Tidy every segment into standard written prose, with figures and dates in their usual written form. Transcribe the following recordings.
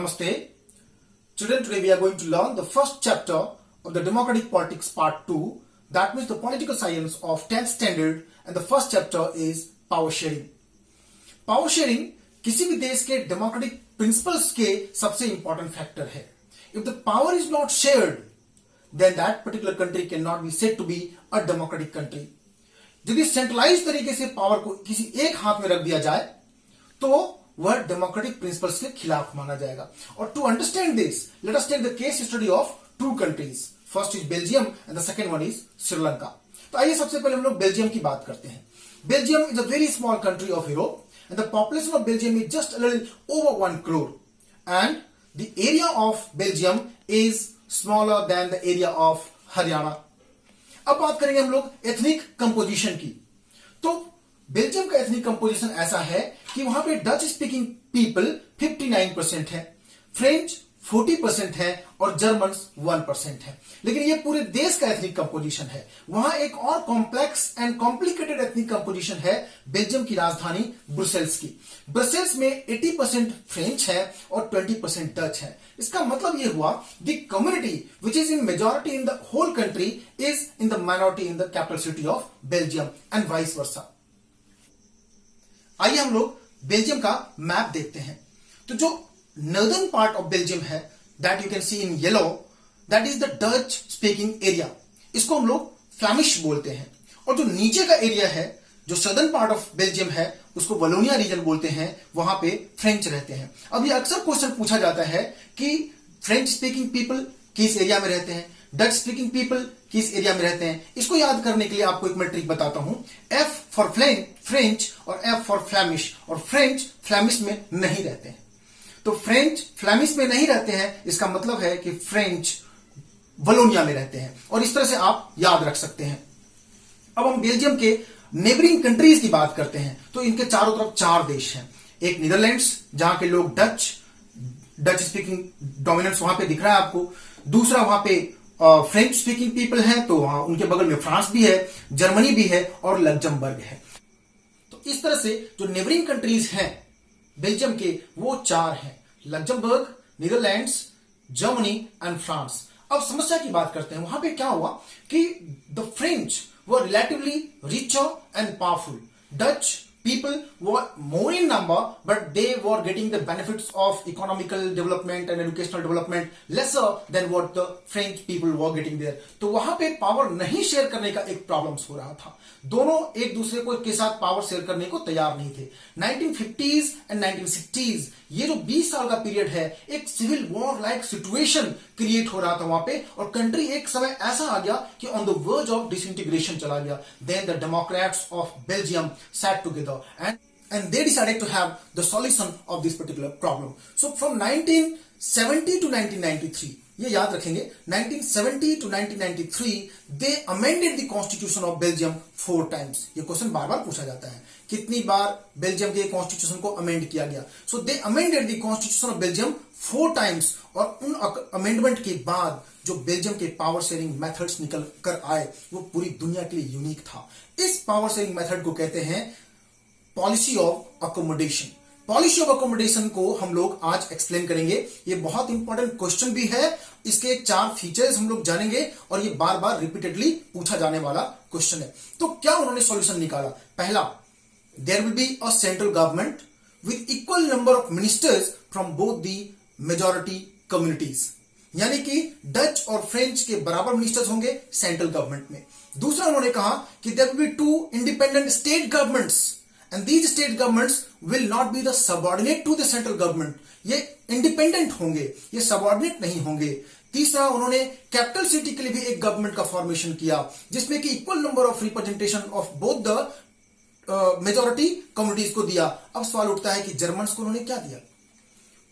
Namaste. Children, today we are going to learn the first chapter of the Democratic Politics Part 2. That means the political science of 10th standard, and the first chapter is power sharing. Power sharing किसी भी देश के democratic principles के सबसे important factor है. If the power is not shared, then that particular country cannot be said to be a democratic country. यदि centralise तरीके से पावर को किसी एक हाथ में रख दिया जाए तो वह डेमोक्रेटिक प्रिंसिपल्स के खिलाफ माना जाएगा. और to understand this, let us take the case study of two countries. First is Belgium and the second one is Sri Lanka. तो आइए सबसे पहले हम लोग बेल्जियम की बात करते हैं. Belgium is a very small country of Europe and the population of Belgium is just a little over 1 crore and the area of Belgium is smaller than the area of Haryana. अब बात करेंगे हम लोग ethnic composition की. तो Belgium का ethnic composition ऐसा है कि वहां पे डच स्पीकिंग पीपल 59% है, फ्रेंच 40% है और जर्मन 1% है. लेकिन ये पूरे देश का एथनिक कंपोजिशन है. वहां एक और complex and complicated ethnic composition है बेल्जियम की राजधानी ब्रुसेल्स की. ब्रुसेल्स में 80% फ्रेंच है और 20% डच है. इसका मतलब यह हुआ the community which is in majority in the whole country is in the minority in the capital city of Belgium and vice versa हम लोग बेल्जियम का मैप देखते हैं. तो जो नॉर्दर्न पार्ट ऑफ बेल्जियम है, that you can see in yellow, that is the Dutch speaking area. इसको हम लोग फ्लैमिश बोलते हैं. और जो नीचे का एरिया है, जो सदर्न पार्ट ऑफ बेल्जियम है, उसको वलोनिया रीजन बोलते हैं. वहां पे फ्रेंच रहते हैं. अब ये अक्सर क्वेश्चन पूछा जाता है कि फ्रेंच स्पीकिंग पीपल किस एरिया में रहते हैं, डच स्पीकिंग पीपल किस एरिया में रहते हैं. इसको याद करने के लिए आपको एक मैं ट्रिक बताता हूं. एफ फॉर फ्रेंच और एफ फॉर फ्लैमिश. और फ्रेंच फ्लैमिश में नहीं रहते हैं. तो फ्रेंच फ्लैमिश में नहीं रहते हैं, इसका मतलब है कि फ्रेंच वलोनिया में रहते हैं. और इस तरह से आप याद रख सकते हैं. अब हम बेल्जियम के नेबरिंग कंट्रीज की बात करते हैं. तो इनके चारों तरफ 4 देश हैं. एक नीदरलैंड्स, जहां के लोग डच स्पीकिंग डोमिनेंस वहां पे दिख रहा है आपको. दूसरा वहां पे फ्रेंच स्पीकिंग पीपल हैं, तो वहां उनके बगल में फ्रांस भी है, जर्मनी भी है और लग्जमबर्ग है. तो इस तरह से जो नेबरिंग कंट्रीज हैं बेल्जियम के, वो 4 हैं: Luxembourg, Netherlands, Germany and France. अब समस्या की बात करते हैं. वहां पे क्या हुआ कि the French were relatively richer and powerful. Dutch people were more in number, but they were getting the benefits of economical development and educational development lesser than what the French people were getting there. तो वहां पे power नहीं share करने का एक problems हो रहा था. दोनों एक दूसरे को के साथ पावर शेयर करने को तैयार नहीं थे. 1950s एंड 1960s, ये जो 20 साल का पीरियड है, एक civil war like situation create हो रहा था वहां पे. और कंट्री एक समय ऐसा आ गया कि on the verge of disintegration चला गया. Then the democrats of Belgium sat together and they decided to have the solution of this particular problem. So from 1970 to 1993, ये याद रखेंगे, 1970 to 1993 they amended the constitution of Belgium 4 times. ये question बार बार पूछा जाता है, कितनी बार बेल्जियम के constitution को अमेंड किया गया. So they amended the constitution of Belgium 4 times. और उन अमेंडमेंट के बाद जो बेल्जियम के पावर शेयरिंग मेथड्स निकल कर आए, वो पूरी दुनिया के लिए यूनिक था. इस पावर शेयरिंग मेथड को कहते हैं policy of accommodation. Policy of accommodation को हम लोग आज एक्सप्लेन करेंगे. ये बहुत इंपॉर्टेंट क्वेश्चन भी है. इसके 4 फीचर्स हम लोग जानेंगे और ये बार बार रिपीटेडली पूछा जाने वाला क्वेश्चन है. तो क्या उन्होंने सॉल्यूशन निकाला? पहला, there will be a central government with equal number of ministers from both the majority communities. यानी कि डच और फ्रेंच के बराबर मिनिस्टर्स होंगे सेंट्रल गवर्नमेंट में. दूसरा, उन्होंने कहा कि there will be 2 independent state governments and these state governments will not be the subordinate to the central government. ये इंडिपेंडेंट होंगे, ये सबऑर्डिनेट नहीं होंगे. तीसरा, उन्होंने कैपिटल सिटी के लिए भी एक गवर्नमेंट का फॉर्मेशन किया, जिसमें कि equal number of representation of both the majority communities को दिया. अब सवाल उठता है कि जर्मन्स को उन्होंने क्या दिया?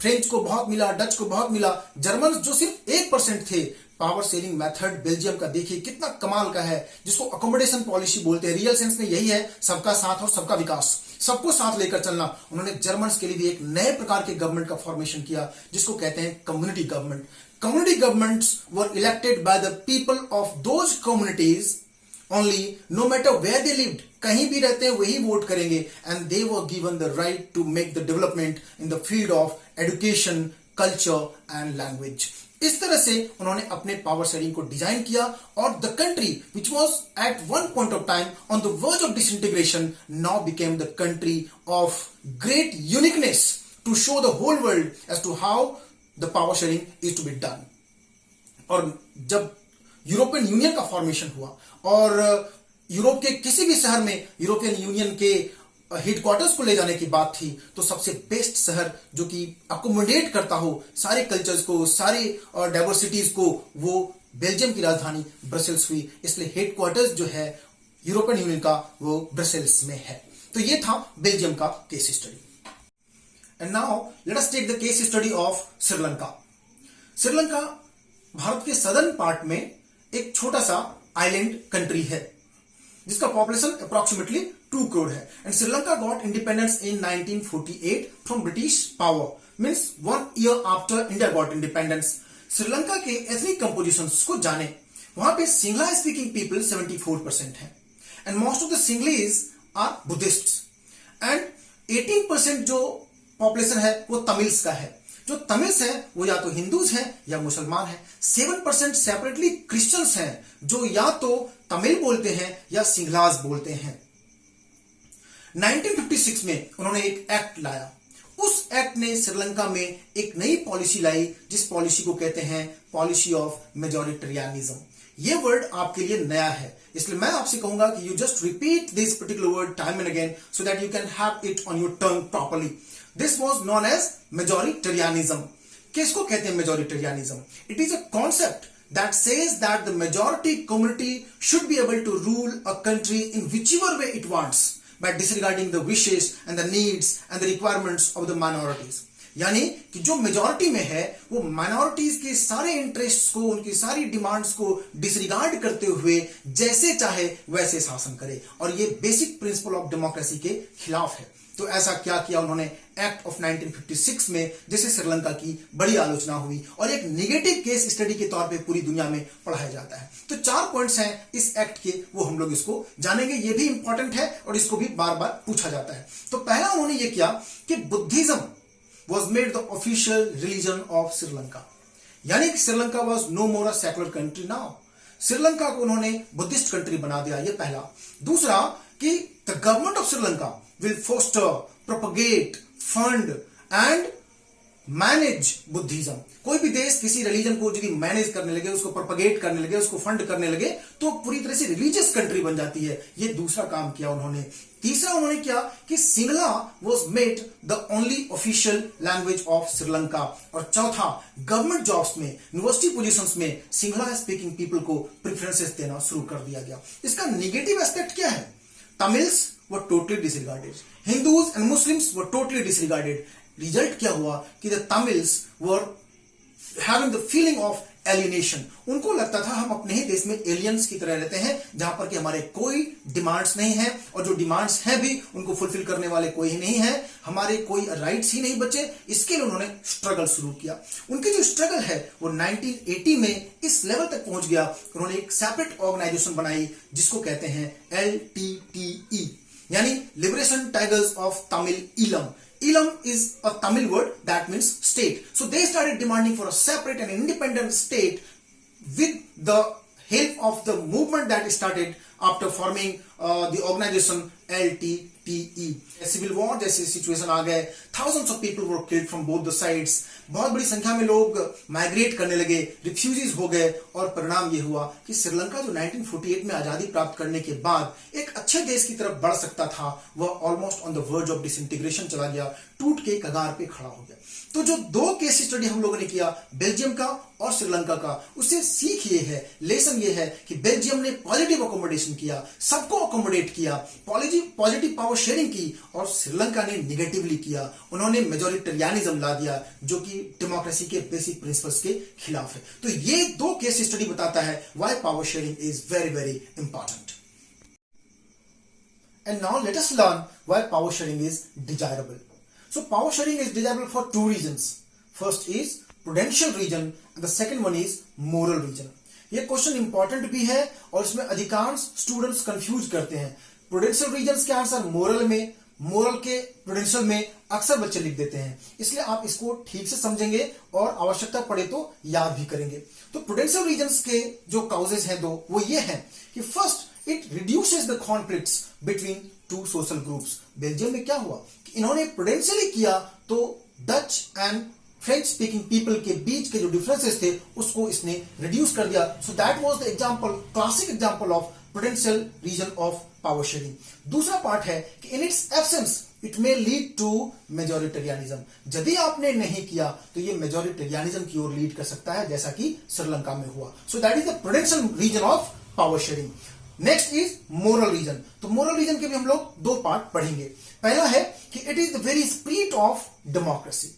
फ्रेंच को बहुत मिला, डच को बहुत मिला, जर्मन्स जो सिर्फ 1% थे. पावर शेयरिंग मेथड बेल्जियम का देखिए कितना कमाल का है, जिसको अकोमोडेशन पॉलिसी बोलते हैं. रियल सेंस में यही है, सबका साथ और सबका विकास, सबको साथ लेकर चलना. उन्होंने जर्मन्स के लिए भी एक नए प्रकार के गवर्नमेंट का फॉर्मेशन किया, जिसको कहते हैं community government. Community governments were elected by the people of those communities only, no matter where they lived. कहीं भी रहते हैं वही वोट करेंगे. And they were given the right to make the development in the field of education, culture and language. इस तरह से उन्होंने अपने पावर शेयरिंग को डिजाइन किया और the country which was at one point of time on the verge of disintegration now became the country of great uniqueness to show the whole world as to how the power sharing is to be done. और जब European union का formation हुआ और Europe के किसी भी शहर में यूरोपियन यूनियन के हेडक्वार्टर्स को ले जाने की बात थी, तो सबसे बेस्ट शहर जो कि अकोमोडेट करता हो सारे कल्चर्स को, सारे डाइवर्सिटीज को, वो बेल्जियम की राजधानी ब्रसेल्स हुई। इसलिए हेडक्वार्टर्स जो है यूरोपियन यूनियन का वो ब्रसेल्स में है। तो ये था बेल्जियम का case study. And now let us take the case study of Sri Lanka. Sri Lanka Bharat के सदर्न पार्ट में एक छोटा सा आइलैंड कंट्री है जिसका पॉपुलेशन अप्रोक्सीमेटली 2 करोड़ है। And Sri Lanka got independence in 1948 from British power, means 1 year after India got independence. Sri Lanka के एथनिक कंपोजिशंस को जाने, वहां पे सिंगला स्पीकिंग पीपल 74% है and most of the Sinhalese are Buddhists and 18% जो पॉपुलेशन है वो तमिल्स का है। जो तमिल्स हैं वो या तो हिंदूज हैं या मुसलमान हैं। 7% सेपरेटली क्रिश्चियंस हैं जो या तो तमिल बोलते हैं या सिंगलाज बोलते हैं। 1956 में उन्होंने एक एक्ट लाया। उस एक्ट ने श्रीलंका में एक नई पॉलिसी लाई जिस पॉलिसी को कहते हैं पॉलिसी ऑफ मेजॉरिटेरियनिज्म। ये वर्ड आपके लिए नया है, इसलिए मैं आपसे कहूंगा कि you just repeat this particular word time and again so that you can have it on your tongue properly. This was known as majoritarianism. किसको कहते हैं majoritarianism? It is a concept that says that the majority community should be able to rule a country in whichever way it wants by disregarding the wishes and the needs and the requirements of the minorities. यानी कि जो majority में है वो minorities के सारे interest को, उनकी सारी डिमांड्स को डिसरिगार्ड करते हुए जैसे चाहे वैसे शासन करे, और ये बेसिक प्रिंसिपल ऑफ डेमोक्रेसी के खिलाफ है। तो ऐसा क्या किया उन्होंने एक्ट ऑफ 1956 में, जिससे श्रीलंका की बड़ी आलोचना हुई और एक नेगेटिव केस स्टडी के तौर पे पूरी दुनिया में पढ़ाया जाता है। तो 4 पॉइंट्स हैं इस एक्ट के, वो हम लोग इसको जानेंगे। ये भी इंपॉर्टेंट है और इसको भी बार बार पूछा जाता है। तो पहला उन्होंने ये किया कि Buddhism was made the official religion of Sri Lanka, यानी कि Sri Lanka was no more a secular country now। Sri Lanka को उन्होंने बुद्धिस्ट कंट्री बना दिया, ये पहला। दूसरा कि the government of Sri Lanka will foster, propagate, fund and manage Buddhism. कोई भी देश किसी रिलीजन को यदि मैनेज करने लगे, उसको प्रोपगेट करने लगे, उसको फंड करने लगे, तो पूरी तरह से रिलीजियस कंट्री बन जाती है। ये दूसरा काम किया उन्होंने। तीसरा उन्होंने किया कि Singla was made the only official language of Sri Lanka. और चौथा, गवर्नमेंट जॉब्स में, यूनिवर्सिटी पोजीशंस में सिंगला स्पीकिंग पीपल को प्रेफरेंसेस देना शुरू कर दिया गया। इसका निगेटिव एस्पेक्ट क्या है? Tamils were totally disregarded, Hindus and Muslims were totally disregarded। Result क्या हुआ कि the Tamils were having the feeling of alienation. उनको लगता था हम अपने ही देश में एलियंस की तरह रहते हैं, जहां पर कि हमारे कोई डिमांड्स नहीं है, और जो डिमांड्स हैं भी उनको फुलफिल करने वाले कोई ही नहीं है, हमारे कोई राइट्स ही नहीं बचे। इसके लिए उन्होंने स्ट्रगल शुरू किया। उनकी जो स्ट्रगल है वो 1980 में इस लेवल तक पहुंच गया। उन्होंने एक सेपरेट ऑर्गेनाइजेशन बनाई जिसको कहते हैं LTTE, यानी liberation tigers of Tamil Eelam. Elam is a Tamil word that means state. So they started demanding for a separate and independent state with the help of the movement that started after forming the organization LTTE. Civil war जैसे situation आ गए, thousands of people were killed from both the sides। बहुत बड़ी संख्या में लोग migrate करने लगे, रिफ्यूजीज हो गए, और परिणाम ये हुआ कि श्रीलंका जो 1948 में आजादी प्राप्त करने के बाद एक अच्छे देश की तरफ बढ़ सकता था, वह almost on the verge of disintegration चला गया, टूट के कगार पे खड़ा हो गया। तो जो 2 केस स्टडी हम लोगों ने किया, बेल्जियम का और श्रीलंका का, उससे सीख ये है, लेसन ये है कि बेल्जियम ने पॉजिटिव अकोमोडेशन किया, सबको अकोमोडेट किया, पॉजिटिव पावर शेयरिंग की, और श्रीलंका ने निगेटिवली किया। उन्होंने मेजॉरिटेरियनिज्म ला दिया जो कि डेमोक्रेसी के बेसिक प्रिंसिपल्स के खिलाफ है। तो ये 2 केस स्टडी बताता है why power sharing is very very important. And now let us learn why power sharing is desirable. So power sharing is desirable for 2 reasons. First is prudential reason and the second one is moral reason. ये question important भी है और इसमें अधिकांश students confuse करते हैं। Prudential reasons के answer moral में, मोरल के प्रूडेंशियल में अक्सर बच्चे लिख देते हैं, इसलिए आप इसको ठीक से समझेंगे और आवश्यकता पड़े तो याद भी करेंगे। तो प्रूडेंशियल रीजंस के जो काउजेस हैं दो, वो ये हैं कि first, it reduces the conflicts between two social groups. Belgium में क्या हुआ कि इन्होंने प्रूडेंशियली किया तो Dutch and French speaking people के बीच के जो डिफरेंसेस थे उसको इसने रिड्यूस कर दिया। So that was the example, classic example of prudential reason of power sharing. दूसरा पार्ट है कि in its absence it may lead to majoritarianism. यदि आपने नहीं किया तो ये मेजोरिटेरियनिज्म की ओर लीड कर सकता है, जैसा कि श्रीलंका में हुआ। So that is the prudential reason of power sharing. Next is moral reason. तो मोरल रीजन के भी हम लोग दो पार्ट पढ़ेंगे। पहला है कि it is the very spirit of democracy.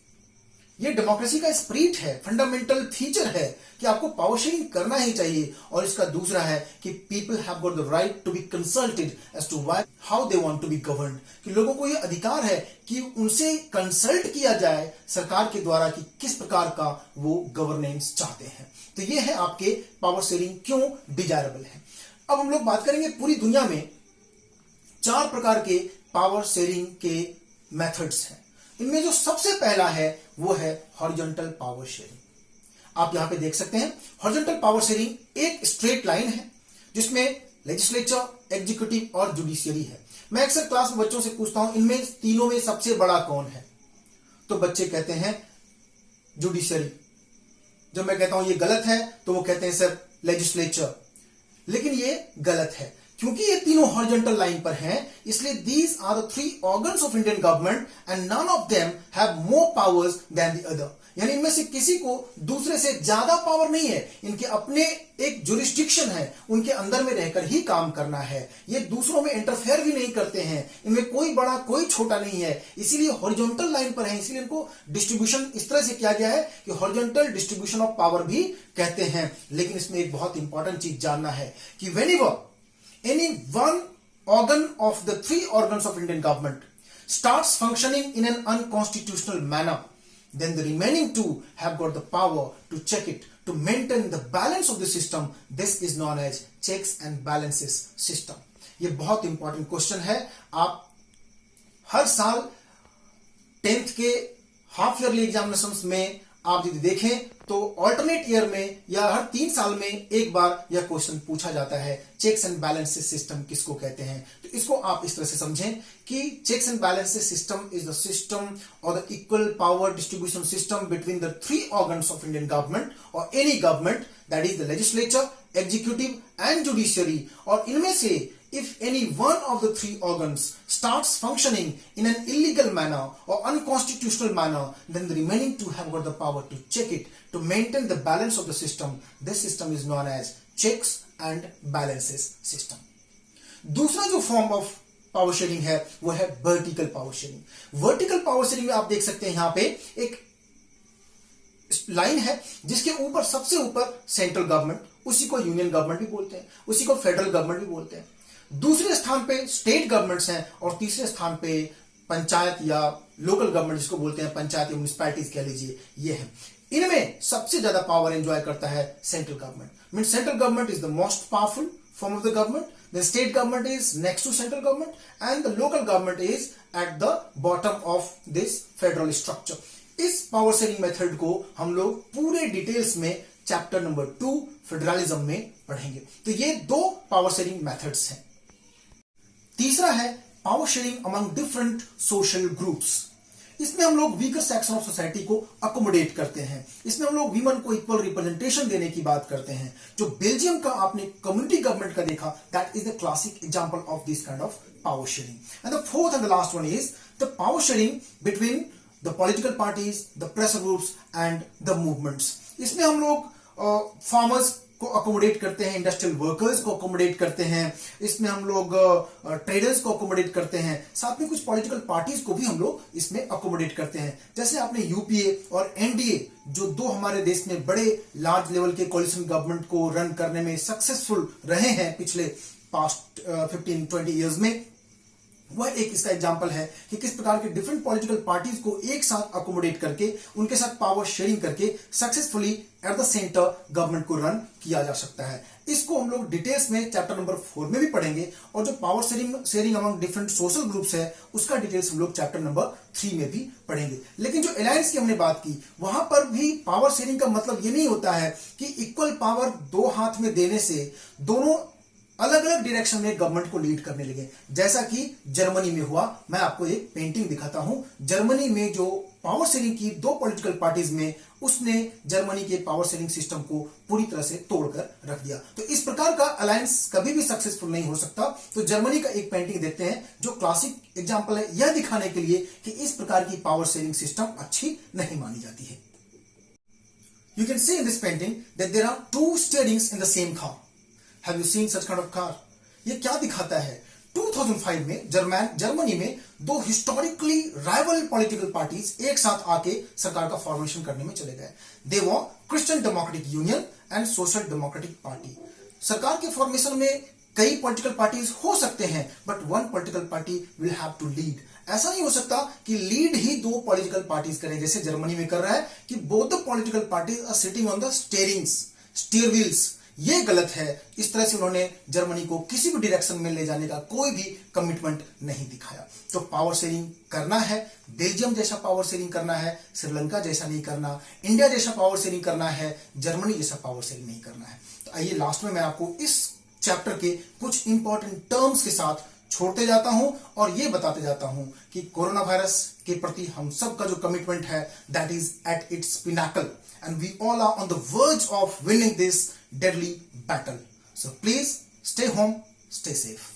ये डेमोक्रेसी का स्पिरिट है, फंडामेंटल फीचर है कि आपको पावर शेयरिंग करना ही चाहिए। और इसका दूसरा है कि people have got the right to be consulted as to why how they want to be governed, कि लोगों को ये अधिकार है कि उनसे कंसल्ट किया जाए सरकार के द्वारा कि किस प्रकार का वो गवर्नेंस चाहते हैं। तो ये है आपके पावर शेयरिंग क्यों डिजायरेबल है। अब हम लोग बात करेंगे पूरी दुनिया में 4 प्रकार के पावर शेयरिंग के मेथड्स हैं। इनमें जो सबसे पहला है वो है हॉरिजॉन्टल पावर शेयरिंग। आप यहां पे देख सकते हैं हॉरिजॉन्टल पावर शेयरिंग एक स्ट्रेट लाइन है जिसमें लेजिस्लेचर, एग्जीक्यूटिव और जुडिशियरी है। मैं अक्सर क्लास में बच्चों से पूछता हूं इनमें तीनों में सबसे बड़ा कौन है, तो बच्चे कहते हैं जुडिशियरी। जब मैं कहता हूं ये गलत है तो वो कहते हैं सर लेजिस्लेचर, लेकिन ये गलत है क्योंकि ये तीनों हॉरिजॉन्टल लाइन पर हैं, इसलिए these are the 3 organs of Indian government and none of them have more powers than the other. यानी इनमें से किसी को दूसरे से ज्यादा पावर नहीं है, इनके अपने एक जुरिस्डिक्शन है, उनके अंदर में रहकर ही काम करना है। ये दूसरों में इंटरफेयर भी नहीं करते हैं, इनमें कोई बड़ा कोई छोटा नहीं है, इसीलिए हॉरिजॉन्टल लाइन पर है। इसीलिए इनको डिस्ट्रीब्यूशन इस तरह से किया गया है कि हॉरिजॉन्टल डिस्ट्रीब्यूशन ऑफ पावर भी कहते हैं। लेकिन इसमें एक बहुत इंपॉर्टेंट चीज जानना है कि whenever any one organ of the 3 organs of Indian government starts functioning in an unconstitutional manner, then the remaining 2 have got the power to check it, to maintain the balance of the system. This is known as checks and balances system. ये बहुत important question है। आप हर साल 10th के half yearly examinations में आप यदि देखें तो ऑल्टरनेट ईयर में या हर 3 साल में एक बार यह क्वेश्चन पूछा जाता है, चेक्स एंड बैलेंसेस सिस्टम किसको कहते हैं। तो इसको आप इस तरह से समझें कि checks and balances system is the system और the equal power distribution system between the 3 organs of Indian government और any government, that is the legislature, executive and judiciary. और इनमें से if any one of the 3 organs starts functioning in an illegal manner or unconstitutional manner, then the remaining 2 have got the power to check it, to maintain the balance of the system. This system is known as checks and balances system. दूसरा जो form of power sharing है वो है vertical power sharing. Vertical power sharing में आप देख सकते हैं यहां पे एक लाइन है जिसके ऊपर सबसे ऊपर सेंट्रल गवर्नमेंट, उसी को यूनियन गवर्नमेंट भी बोलते हैं, उसी को फेडरल गवर्नमेंट भी बोलते हैं। दूसरे स्थान पे स्टेट गवर्नमेंट्स हैं और तीसरे स्थान पे पंचायत या लोकल गवर्नमेंट जिसको बोलते हैं पंचायत या म्युनिसिपैलिटीज कह लीजिए, ये है। इनमें सबसे ज्यादा पावर एंजॉय करता है central government. Mean central government is the most powerful form of the government, the state government is next to central government and the local government is at the bottom of this federal structure. इस power sharing method को हम लोग पूरे details में chapter number 2 federalism में पढ़ेंगे। तो ये 2 पावर शेयरिंग मेथड्स हैं। तीसरा है power sharing among different social groups. इसमें हम लोग वीकर सेक्शन ऑफ सोसाइटी को अकोमोडेट करते हैं, इसमें हम लोग वीमेन को इक्वल रिप्रेजेंटेशन देने की बात करते हैं। जो बेल्जियम का आपने कम्युनिटी गवर्नमेंट का देखा, that is the classic example of this kind of power sharing. And the fourth and the last one is the power sharing between the political parties, the pressure groups and the movements. इसमें हम लोग farmers को accommodate करते हैं, industrial workers को accommodate करते हैं, इसमें हम लोग ट्रेडर्स को अकोमोडेट करते हैं, साथ में कुछ पॉलिटिकल पार्टीज को भी हम लोग इसमें अकोमोडेट करते हैं। जैसे आपने यूपीए और एनडीए जो 2 हमारे देश में बड़े लार्ज लेवल के कोलिशन गवर्नमेंट को रन करने में सक्सेसफुल रहे हैं पिछले पास्ट 15-20 ईयर्स में, वह एक इसका एग्जांपल है कि किस प्रकार के डिफरेंट पॉलिटिकल पार्टीज को एक साथ अकोमोडेट करके उनके साथ पावर शेयरिंग करके successfully at the centre government को रन किया जा सकता है। इसको हम लोग डिटेल्स में चैप्टर नंबर 4 में भी पढ़ेंगे और जो power sharing among different social groups है उसका डिटेल्स हम लोग चैप्टर नंबर 3 में भी पढ़ेंगे। लेकिन जो अलायंस की हमने बात की वहां पर भी पावर शेयरिंग का मतलब ये नहीं होता है कि इक्वल पावर दो हाथ में देने से दोनों अलग अलग डायरेक्शन में गवर्नमेंट को लीड करने लगे, जैसा कि जर्मनी में हुआ। मैं आपको एक पेंटिंग दिखाता हूं। जर्मनी में जो पावर शेयरिंग की दो पॉलिटिकल पार्टीज में, उसने जर्मनी के पावर शेयरिंग सिस्टम को पूरी तरह से तोड़कर रख दिया। तो इस प्रकार का अलायंस कभी भी सक्सेसफुल नहीं हो सकता। तो जर्मनी का एक पेंटिंग देखते हैं जो क्लासिक एग्जांपल है, यह दिखाने के लिए कि इस प्रकार की पावर शेयरिंग सिस्टम अच्छी नहीं मानी जाती है। You can see in this painting that there are two steerings in the same car. Have you seen such kind of car? ये क्या दिखाता है? 2005 में जर्मनी में दो हिस्टोरिकली राइवल पॉलिटिकल पार्टीज एक साथ आके सरकार का फॉर्मेशन करने में चले गए। They were Christian Democratic Union and Social Democratic Party. सरकार के फॉर्मेशन में कई पॉलिटिकल पार्टीज हो सकते हैं, but one political party will have to lead. ऐसा नहीं हो सकता कि लीड ही दो पॉलिटिकल पार्टीज करें, जैसे जर्मनी में कर रहा है कि both the political parties are sitting on the steer wheels. ये गलत है। इस तरह से उन्होंने जर्मनी को किसी भी डायरेक्शन में ले जाने का कोई भी कमिटमेंट नहीं दिखाया। तो पावर शेयरिंग करना है, बेल्जियम जैसा पावर शेयरिंग करना है, श्रीलंका जैसा नहीं करना, इंडिया जैसा पावर शेयरिंग करना है, जर्मनी जैसा पावर शेयरिंग नहीं करना है। तो आइए लास्ट में मैं आपको इस चैप्टर के कुछ इंपॉर्टेंट टर्म्स के साथ छोड़ते जाता हूं और ये बताते जाता हूं कि कोरोना वायरस के प्रति हम सब का जो कमिटमेंट है that is at its Pinnacle and we all are on the verge of winning this deadly battle. So please stay home, stay safe.